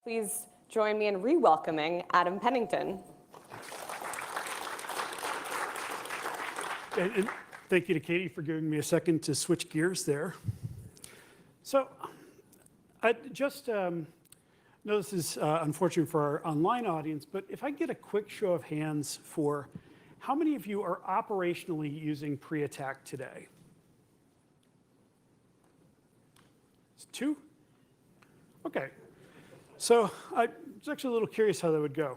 Please join me in re-welcoming Adam Pennington. And thank you to Katie for giving me a second to switch gears there. So I just know this is unfortunate for our online audience, but if I get a quick show of hands for how many of you are operationally using pre-attack today? It's 2? Okay. So I was actually a little curious how that would go.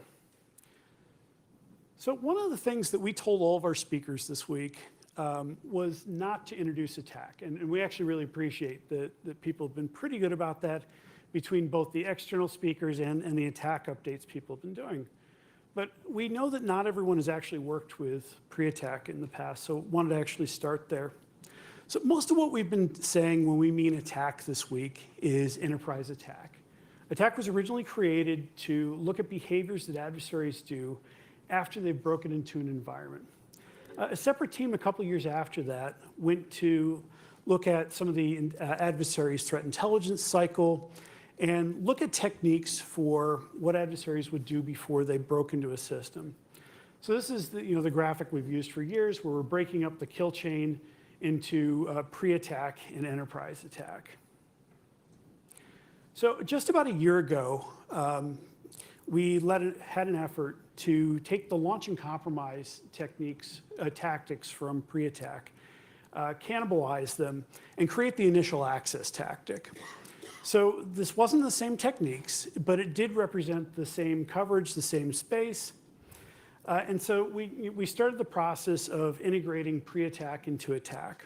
So one of the things that we told all of our speakers this week was not to introduce ATT&CK. And we actually really appreciate that people have been pretty good about that between both the external speakers and the ATT&CK updates people have been doing. But we know that not everyone has actually worked with pre-ATT&CK in the past, so wanted to actually start there. So most of what we've been saying when we mean ATT&CK this week is enterprise ATT&CK. ATT&CK was originally created to look at behaviors that adversaries do after they've broken into an environment. A separate team a couple years after that went to look at some of the adversaries' threat intelligence cycle and look at techniques for what adversaries would do before they broke into a system. So this is the graphic we've used for years where we're breaking up the kill chain into pre-ATT&CK and enterprise ATT&CK. So just about a year ago, we had an effort to take the launch and compromise tactics from pre-ATT&CK, cannibalize them, and create the initial access tactic. So this wasn't the same techniques, but it did represent the same coverage, the same space. And so we started the process of integrating pre-ATT&CK into ATT&CK.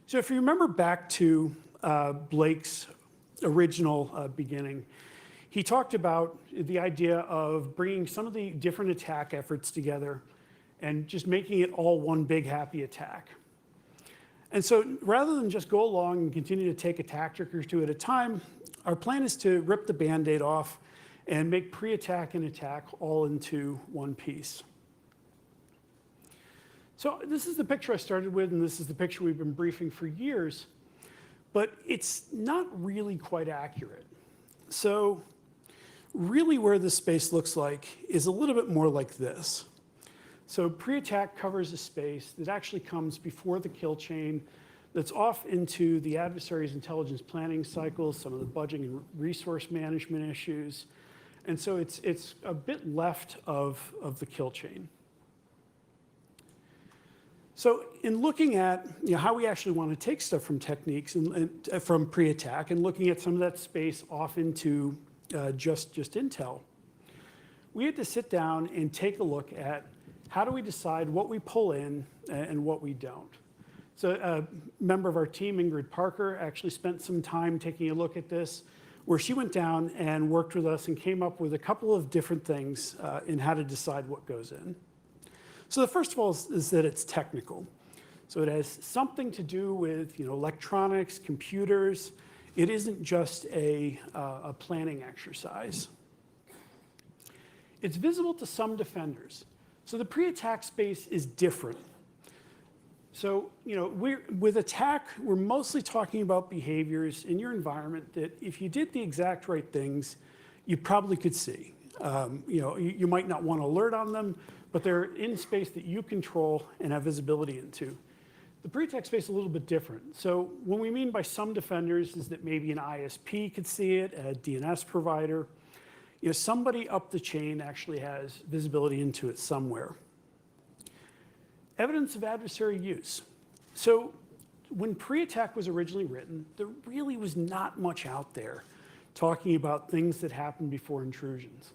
So if you remember back to Blake's original beginning, he talked about the idea of bringing some of the different attack efforts together and just making it all one big happy attack. And so rather than just go along and continue to take a tactic or two at a time, our plan is to rip the Band-Aid off and make pre-ATT&CK and ATT&CK all into one piece. So this is the picture I started with, and this is the picture we've been briefing for years, but it's not really quite accurate. So really where this space looks like is a little bit more like this. So pre-ATT&CK covers a space that actually comes before the kill chain, that's off into the adversary's intelligence planning cycles, some of the budgeting and resource management issues. And so it's a bit left of the kill chain. So in looking at how we actually want to take stuff from techniques and from pre-ATT&CK and looking at some of that space off into just Intel, we had to sit down and take a look at how do we decide what we pull in and what we don't. So a member of our team, Ingrid Parker, actually spent some time taking a look at this, where she went down and worked with us and came up with a couple of different things in how to decide what goes in. So the first of all is that it's technical. So it has something to do with electronics, computers. It isn't just a planning exercise. It's visible to some defenders. So the pre-ATT&CK space is different. So with ATT&CK, we're mostly talking about behaviors in your environment that if you did the exact right things, you probably could see. You might not want to alert on them, but they're in space that you control and have visibility into. The pre-ATT&CK space is a little bit different. So what we mean by some defenders is that maybe an ISP could see it, a DNS provider. Somebody up the chain actually has visibility into it somewhere. Evidence of adversary use. So when pre-ATT&CK was originally written, there really was not much out there talking about things that happened before intrusions.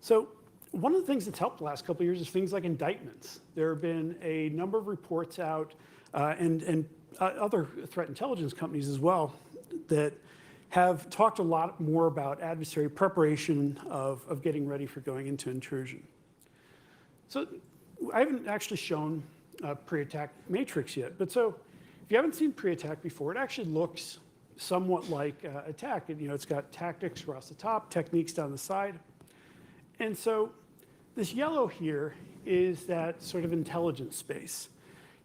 So one of the things that's helped the last couple of years is things like indictments. There have been a number of reports out and other threat intelligence companies as well that have talked a lot more about adversary preparation of getting ready for going into intrusion. So I haven't actually shown pre-ATT&CK matrix yet, but so if you haven't seen pre-ATT&CK before, it actually looks somewhat like ATT&CK. It's got tactics across the top, techniques down the side. And so this yellow here is that sort of intelligence space.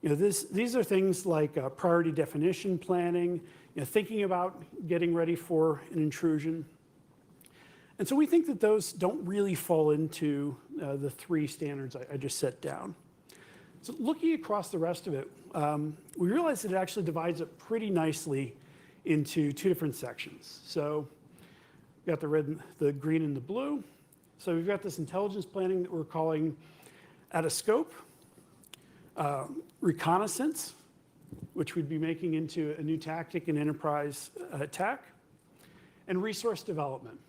These are things like priority definition planning, thinking about getting ready for an intrusion. And so we think that those don't really fall into the three standards I just set down. So looking across the rest of it, we realized that it actually divides up pretty nicely into two different sections. So we've got the red, the green, and the blue. So we've got this intelligence planning that we're calling at a scope, reconnaissance, which we'd be making into a new tactic in enterprise attack, and resource development.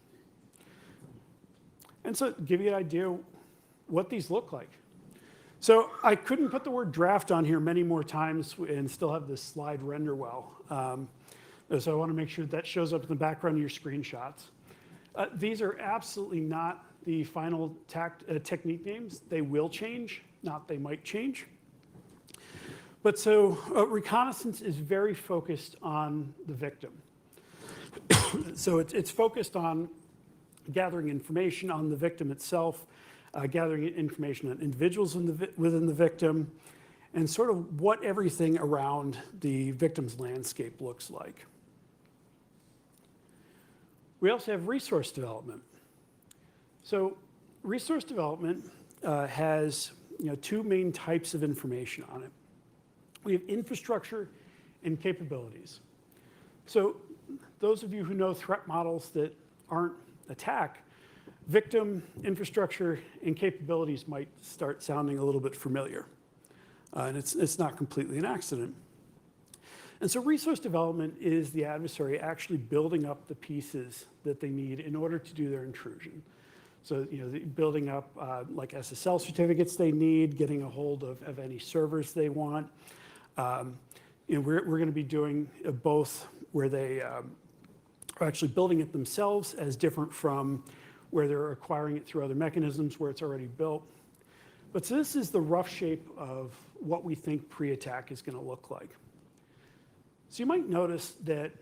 And so to give you an idea what these look like. So I couldn't put the word draft on here many more times and still have this slide render well. So I want to make sure that shows up in the background of your screenshots. These are absolutely not the final technique names. They will change, not they might change. But so reconnaissance is very focused on the victim. So it's focused on gathering information on the victim itself, gathering information on individuals within the victim, and sort of what everything around the victim's landscape looks like. We also have resource development. So resource development has two main types of information on it. We have infrastructure and capabilities. So those of you who know threat models that aren't attack, victim, infrastructure, and capabilities might start sounding a little bit familiar. And it's not completely an accident. And so resource development is the adversary actually building up the pieces that they need in order to do their intrusion. So building up like SSL certificates they need, getting a hold of any servers they want. We're going to be doing both where they are actually building it themselves as different from where they're acquiring it through other mechanisms where it's already built. But so this is the rough shape of what we think pre-attack is going to look like. So you might notice that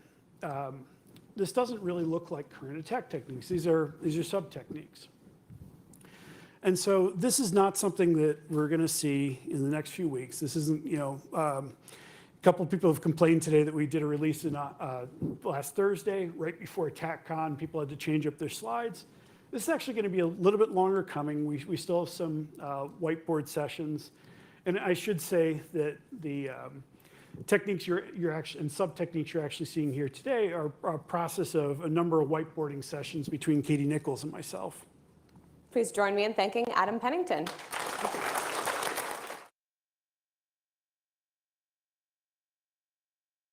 this doesn't really look like current attack techniques. These are sub-techniques. And so this is not something that we're going to see in the next few weeks. This isn't, a couple of people have complained today that we did a release in, last Thursday, right before ATT&CKcon. People had to change up their slides. This is actually going to be a little bit longer coming. We still have some whiteboard sessions. And I should say that the techniques you're actually, and sub-techniques you're actually seeing here today are a process of a number of whiteboarding sessions between Katie Nichols and myself. Please join me in thanking Adam Pennington.